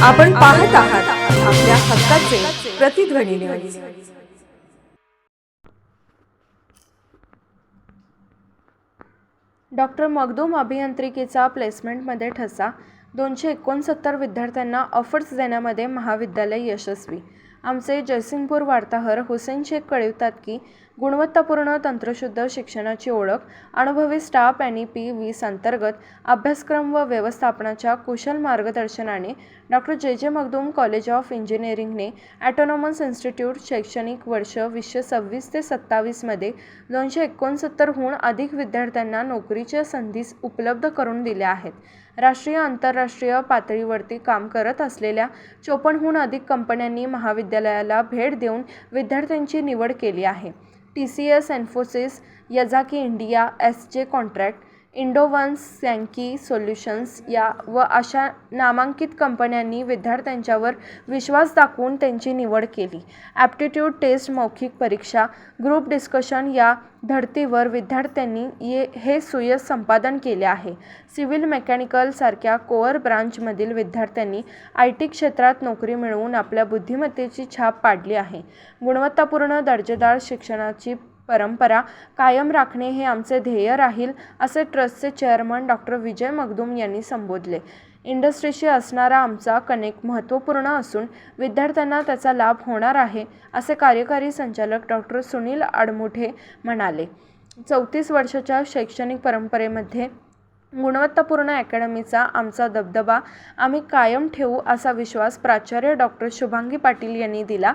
आपण पाहत आहात आपल्या हक्काचे प्रतिध्वनी न्यूज। डॉक्टर मखदूम अभियांत्रिकीचा प्लेसमेंटमध्ये ठसा। 269 विद्यार्थ्यांना ऑफर्स देण्यामध्ये महाविद्यालय यशस्वी। आमचे जयसिंगपूर वार्ताहर हुसेन शेख कळवतात की गुणवत्तापूर्ण तंत्रशुद्ध शिक्षणाची ओळख अनुभवी स्टाफ NEP-20 अंतर्गत अभ्यासक्रम व व्यवस्थापनाच्या कुशल मार्गदर्शनाने doctor J Makhdoom college of इंजिनिअरिंगने ऑटोनॉमस इन्स्टिट्यूट शैक्षणिक वर्ष 2026 ते 27 मध्ये 269हून अधिक विद्यार्थ्यांना नोकरीच्या संधी उपलब्ध करून दिल्या आहेत। राष्ट्रीय आंतरराष्ट्रीय पातळीवरती काम करत असलेल्या 54हून अधिक कंपन्यांनी महाविद्यालयाला भेट देऊन विद्यार्थ्यांची निवड केली आहे। TCS, Infosys, Yazaki India, SJ contract, इंडोवन्स, सॅंकी सोल्युशन्स या व अशा नामांकित कंपन्यांनी विद्यार्थ्यांच्यावर विश्वास दाखवून त्यांची निवड केली। ॲप्टिट्यूड टेस्ट, मौखिक परीक्षा, ग्रुप डिस्कशन या धर्तीवर विद्यार्थ्यांनी हे सुयश संपादन केले आहे। सिव्हिल, मेकॅनिकल सारख्या कोअर ब्रांचमधील विद्यार्थ्यांनी IT क्षेत्रात नोकरी मिळवून आपल्या बुद्धिमत्तेची छाप पाडली आहे। गुणवत्तापूर्ण दर्जेदार शिक्षणाची परंपरा कायम राखणे हे आमचे ध्येय राहील, असे ट्रस्टचे चेअरमन डॉक्टर विजय मखदूम यांनी संबोधले। इंडस्ट्रीशी असणारा आमचा कनेक्ट महत्त्वपूर्ण असून विद्यार्थ्यांना त्याचा लाभ होणार आहे, असे कार्यकारी संचालक डॉक्टर सुनील आडमुठे म्हणाले। 34 वर्षाच्या शैक्षणिक परंपरेमध्ये गुणवत्तापूर्ण अकॅडमीचा आमचा दबदबा आम्ही कायम ठेवू, असा विश्वास प्राचार्य डॉक्टर शुभांगी पाटील यांनी दिला।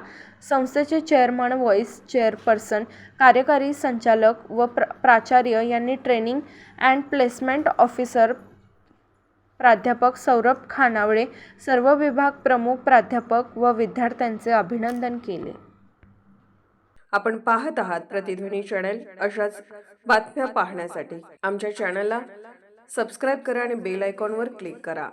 संस्थेचे चेअरमन, व्हाईस चेअरपर्सन, कार्यकारी संचालक व प्राचार्य यांनी ट्रेनिंग अँड प्लेसमेंट ऑफिसर प्राध्यापक सौरभ खानावळे, सर्व विभाग प्रमुख प्राध्यापक व विद्यार्थ्यांचे अभिनंदन केले। आपण पाहत आहात प्रतिध्वनी चॅनल। अशाच बातम्या पाहण्यासाठी आमच्या चॅनलला सबस्क्राइब करा आणि बेल आयकॉनवर क्लिक करा।